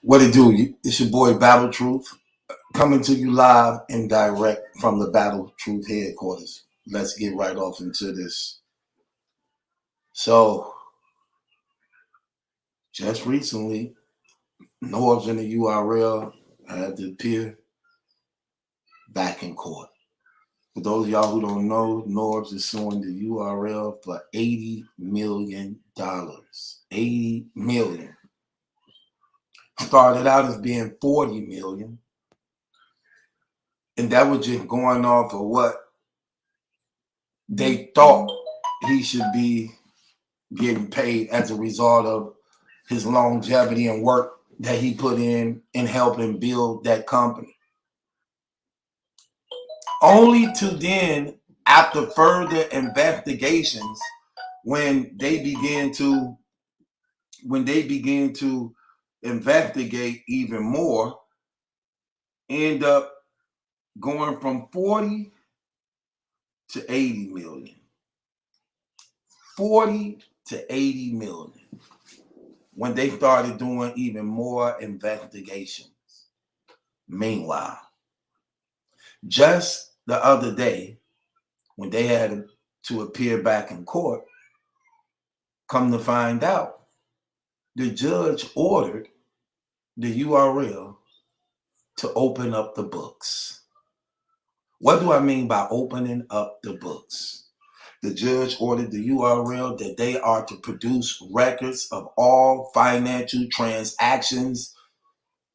What it do? It's your boy Battle Truth coming to you live and direct from the Battle Truth headquarters. Let's get right off into this. So, just recently, Norbs in the URL had to appear back in court. For those of y'all who don't know, Norbs is suing the URL for $80 million. $80 million. Started out as being $40 million. And that was just going off of what they thought he should be getting paid as a result of his longevity and work that he put in helping build that company. Only to then, after further investigations, when they began to investigate even more, end up going from 40 to 80 million. 40 to 80 million when they started doing even more investigations. Meanwhile, just the other day, when they had to appear back in court, come to find out, the judge ordered the URL to open up the books. What do I mean by opening up the books? The judge ordered the URL that they are to produce records of all financial transactions,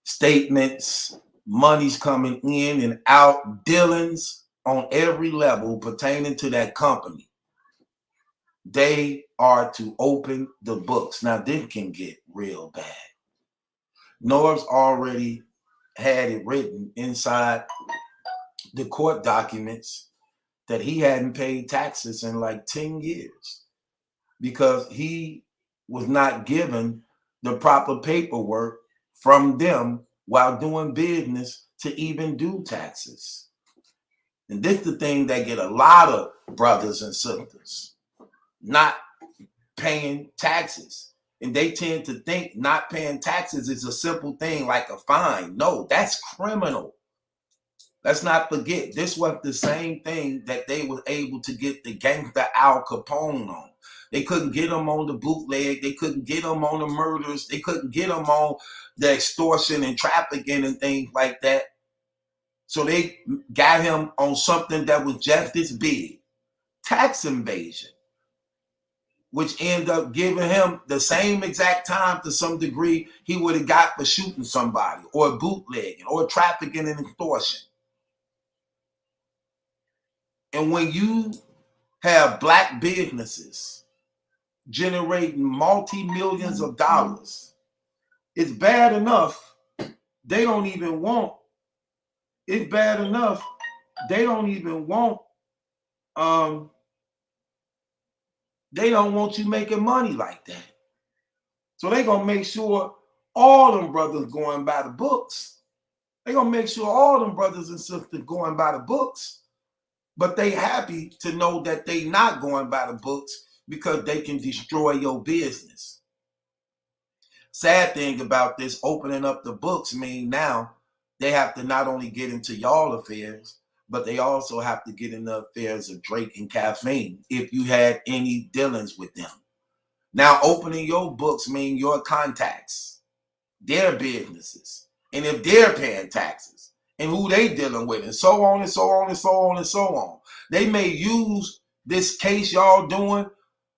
statements, monies coming in and out, dealings on every level pertaining to that company. They are to open the books. Now, this can get real bad. Norbs already had it written inside the court documents that he hadn't paid taxes in like 10 years because he was not given the proper paperwork from them while doing business to even do taxes. And this is the thing that get a lot of brothers and sisters not paying taxes. And they tend to think not paying taxes is a simple thing like a fine. No, that's criminal. Let's not forget, this was the same thing that they were able to get the gangster Al Capone on. They couldn't get him on the bootleg. They couldn't get him on the murders. They couldn't get him on the extortion and trafficking and things like that. So they got him on something that was just as big, tax invasion, which ended up giving him the same exact time to some degree he would have got for shooting somebody or bootlegging or trafficking and extortion. And when you have black businesses generating multi-millions of dollars, it's bad enough they don't even want, it's bad enough they don't even want, they don't want you making money like that. So they're going to make sure all them brothers going by the books. They're going to make sure all them brothers and sisters going by the books. But they happy to know that they not going by the books because they can destroy your business. Sad thing about this, opening up the books mean now they have to not only get into y'all affairs, but they also have to get in the affairs of Drake and Caffeine if you had any dealings with them. Now opening your books mean your contacts, their businesses, and if they're paying taxes, and who they dealing with, and so on and so on and so on and so on. They may use this case y'all doing,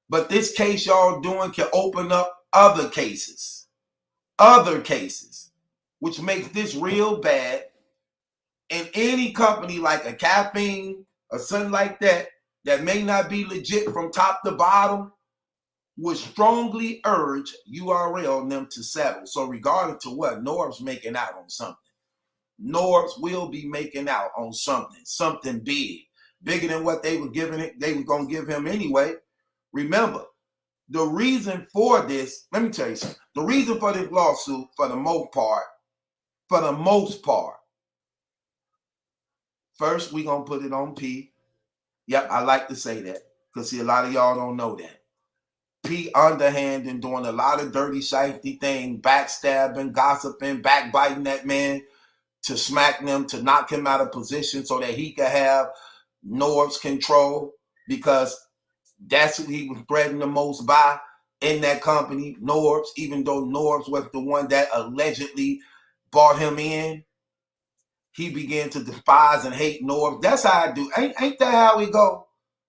but this case y'all doing can open up other cases, which makes this real bad. And any company like a Caffeine or something like that, that may not be legit from top to bottom, would strongly urge URL and them to settle. So regardless to what, Norbs making out on something. Norbs will be making out on something big, bigger than what they were giving it. They were going to give him anyway. Remember, the reason for this, let me tell you something. The reason for this lawsuit, for the most part, first we're going to put it on P. Yep, I like to say that because see, a lot of y'all don't know that. P underhand and doing a lot of dirty, shifty things, backstabbing, gossiping, backbiting that man to smack them, to knock him out of position so that he could have Norb's control, because that's who he was threatened the most by in that company, Norbs, even though Norbs was the one that allegedly brought him in. He began to despise and hate Norbs. That's how I do. Ain't that how we go?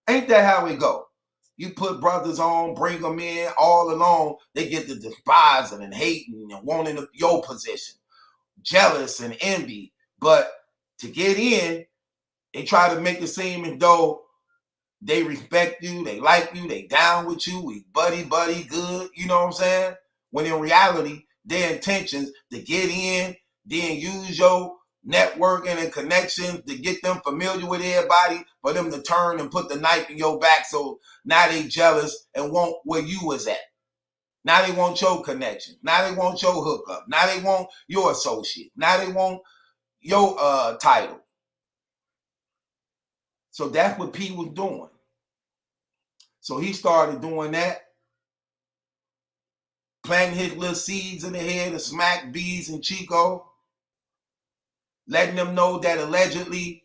Ain't that how we go? You put brothers on, bring them in all along, they get to despising and hating and wanting your position, jealous and envy. But to get in, they try to make it seem as though they respect you, they like you, they down with you, we buddy, good, you know what I'm saying? When in reality, their intentions to get in, then use your networking and connections to get them familiar with everybody, for them to turn and put the knife in your back. So now they jealous and want where you was at. Now they want your connection. Now they want your hookup. Now they want your associate. Now they want your title. So that's what P was doing. So he started doing that, planting his little seeds in the head of Smack, Bees, and Chico, letting them know that allegedly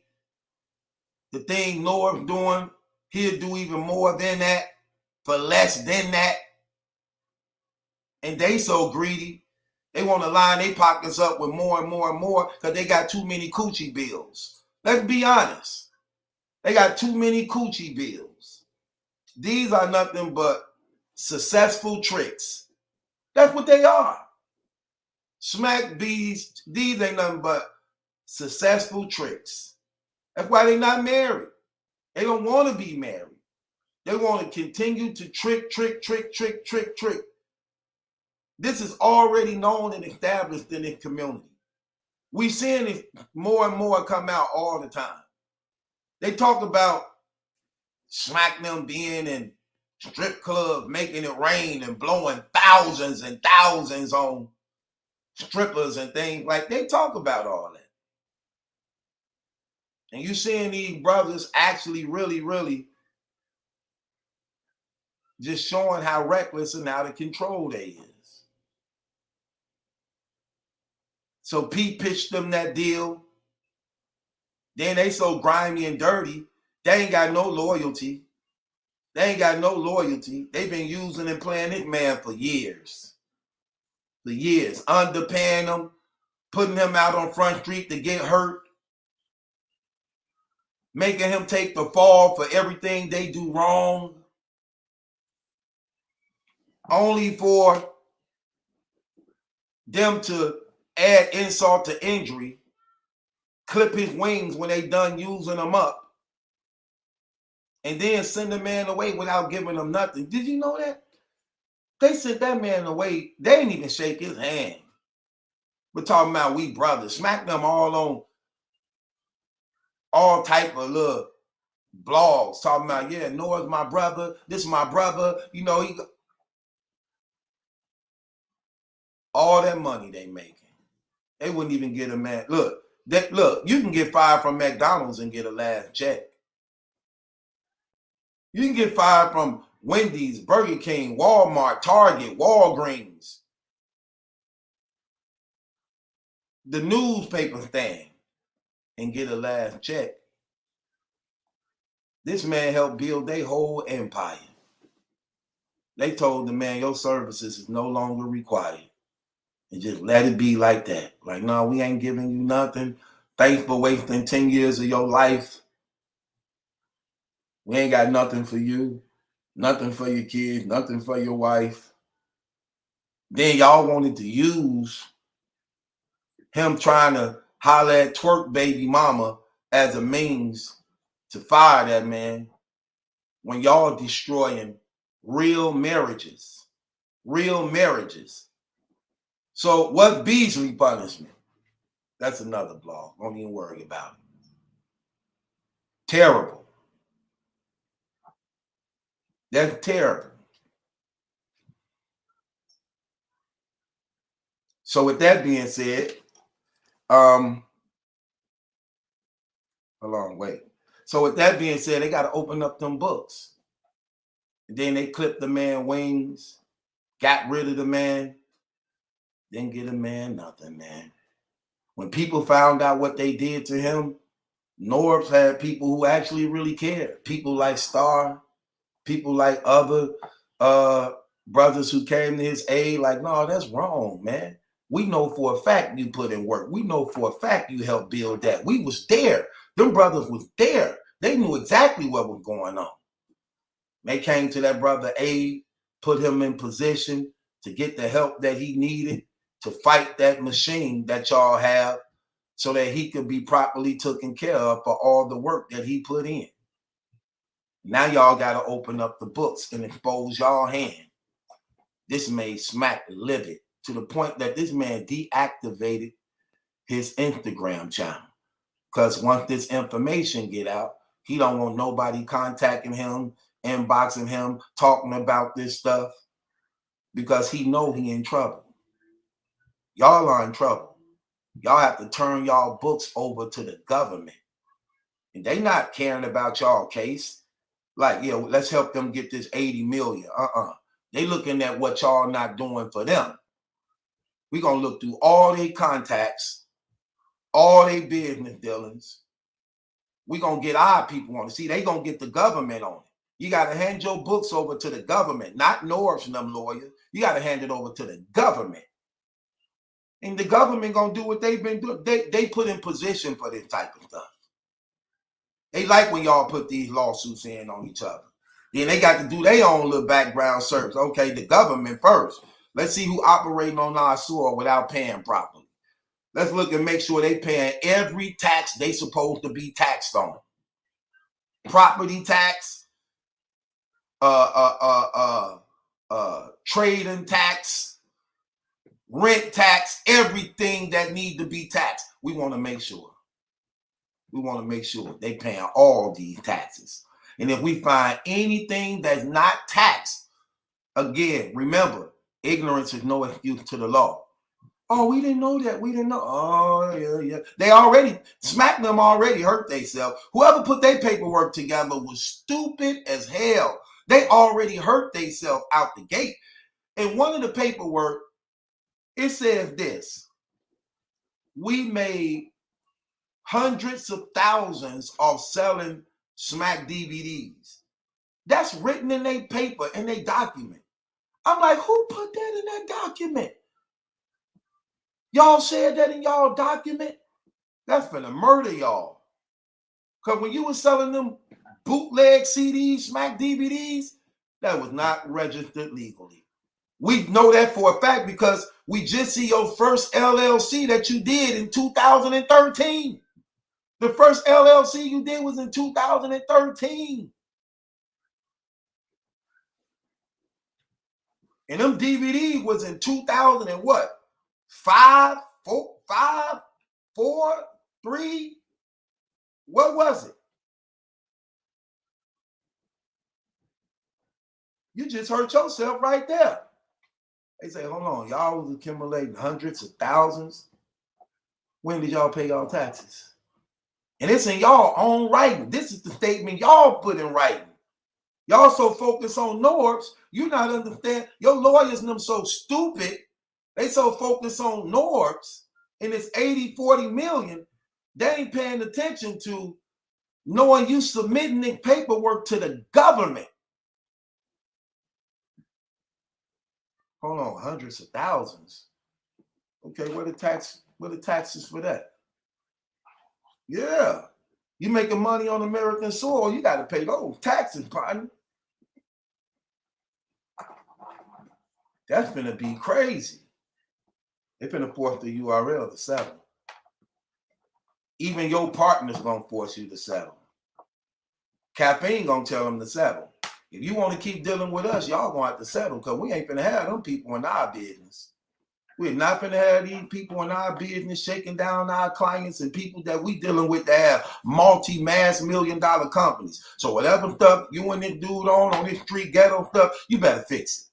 the thing Norb's doing, he'll do even more than that for less than that. And they so greedy, they want to line their pockets up with more and more and more because they got too many coochie bills. Let's be honest. They got too many coochie bills. These are nothing but successful tricks. That's what they are. Smack, Bees, these ain't nothing but successful tricks. That's why they're not married. They don't want to be married. They want to continue to trick. This is already known and established in this community. We're seeing it more and more come out all the time. They talk about Smack them being in strip clubs, making it rain and blowing thousands and thousands on strippers and things like. They talk about all that. And you seeing these brothers actually really just showing how reckless and out of control they is. So Pete pitched them that deal. Then they so grimy and dirty, they ain't got no loyalty. They ain't got no loyalty. They've been using and playing this man for years. For years. Underpaying him, putting him out on Front Street to get hurt, making him take the fall for everything they do wrong, only for them to add insult to injury, clip his wings when they done using him up, and then send the man away without giving him nothing. Did you know that? They sent that man away. They didn't even shake his hand. We're talking about we brothers. Smack them all on all type of little blogs. Talking about, yeah, Noah's my brother. This is my brother. You know, all that money they making. They wouldn't even get a man. Look, you can get fired from McDonald's and get a last check. You can get fired from Wendy's, Burger King, Walmart, Target, Walgreens, the newspaper stand, and get a last check. This man helped build their whole empire. They told the man, your services is no longer required. And just let it be like that. Like, no, we ain't giving you nothing. Thanks for wasting 10 years of your life. We ain't got nothing for you. Nothing for your kids. Nothing for your wife. Then y'all wanted to use him trying to holler at twerk baby mama as a means to fire that man when y'all destroying real marriages. Real marriages. So what's Beasley punishment? That's another blog. Don't even worry about it. Terrible. That's terrible. So with that being said, hold on, wait. So with that being said, they got to open up them books. And then they clipped the man wings, got rid of the man, didn't get a man nothing, man. When people found out what they did to him, Norbs had people who actually really cared. People like Star, people like other brothers who came to his aid, like, no, that's wrong, man. We know for a fact you put in work. We know for a fact you helped build that. We was there. Them brothers was there. They knew exactly what was going on. They came to that brother aid, put him in position to get the help that he needed to fight that machine that y'all have so that he could be properly taken care of for all the work that he put in. Now y'all got to open up the books and expose y'all hand. This made Smack livid to the point that this man deactivated his Instagram channel. Because once this information get out, he don't want nobody contacting him, inboxing him, talking about this stuff, because he know he in trouble. Y'all are in trouble. Y'all have to turn y'all books over to the government. And they not caring about y'all case. Like, yeah, let's help them get this 80 million. They looking at what y'all not doing for them. We gonna look through all their contacts, all their business dealings. We gonna get our people on it. See, they gonna get the government on it. You gotta hand your books over to the government, not Norbs and them lawyers. You gotta hand it over to the government. And the government gonna do what they've been doing. They put in position for this type of stuff. They like when y'all put these lawsuits in on each other. Then they got to do their own little background search. Okay, the government first. Let's see who operating on our soil without paying properly. Let's look and make sure they paying every tax they supposed to be taxed on. Property tax, trading tax, rent tax, everything that need to be taxed. We want to make sure. We want to make sure they paying all these taxes. And if we find anything that's not taxed, again, remember, ignorance is no excuse to the law. Oh, we didn't know that. We didn't know. Oh, yeah. They already, Smack them already hurt themselves. Whoever put their paperwork together was stupid as hell. They already hurt themselves out the gate. And one of the paperwork, it says this: we made hundreds of thousands of selling Smack DVDs. That's written in their paper, in their document. I'm like, who put that in that document? Y'all said that in y'all document? That's finna murder y'all. Because when you were selling them bootleg CDs, Smack DVDs, that was not registered legally. We know that for a fact because we just see your first LLC that you did in 2013. The first LLC you did was in 2013. And them DVDs was in 2000 and what? 5, 4, 3? What was it? You just hurt yourself right there. They say, hold on, y'all was accumulating hundreds of thousands. When did y'all pay y'all taxes? And it's in y'all own writing. This is the statement y'all put in writing. Y'all so focused on Norbs, you not understand. Your lawyers and them so stupid. They so focused on Norbs and it's 80, 40 million. They ain't paying attention to knowing you submitting the paperwork to the government. Hold on, hundreds of thousands. Okay, what are the taxes for that? Yeah. You making money on American soil, you got to pay those taxes, partner. That's gonna be crazy. They're gonna force the URL to settle. Even your partner's gonna force you to settle. Cap ain't gonna tell them to settle. If you want to keep dealing with us, y'all gonna have to settle because we ain't gonna have them people in our business. We're not gonna have these people in our business shaking down our clients and people that we dealing with that have multi-mass $1-million companies. So whatever stuff you and this dude on this street ghetto stuff, you better fix it.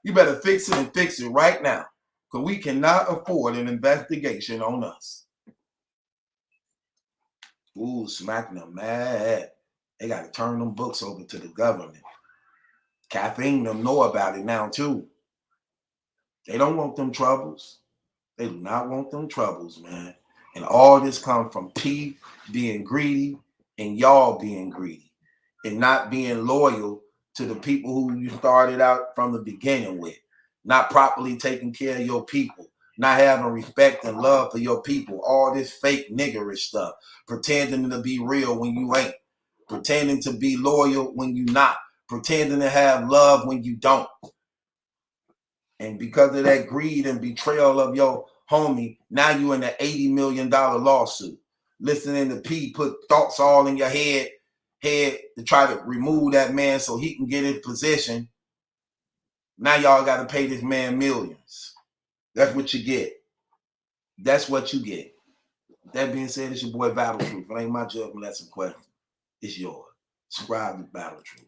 You better fix it and fix it right now because we cannot afford an investigation on us. Ooh, smacking them mad. They got to turn them books over to the government. Caffeine them know about it now too. They don't want them troubles. They do not want them troubles, man. And all this comes from P being greedy and y'all being greedy and not being loyal to the people who you started out from the beginning with, not properly taking care of your people, not having respect and love for your people, all this fake niggerish stuff, pretending to be real when you ain't, pretending to be loyal when you not, pretending to have love when you don't. And because of that greed and betrayal of your homie, now you in an $80 million lawsuit. Listening to P put thoughts all in your head to try to remove that man so he can get in position. Now y'all got to pay this man millions. That's what you get. That's what you get. That being said, it's your boy Battle Truth. It ain't my judgment, that's a question. It's yours. Subscribe to Battle Truth.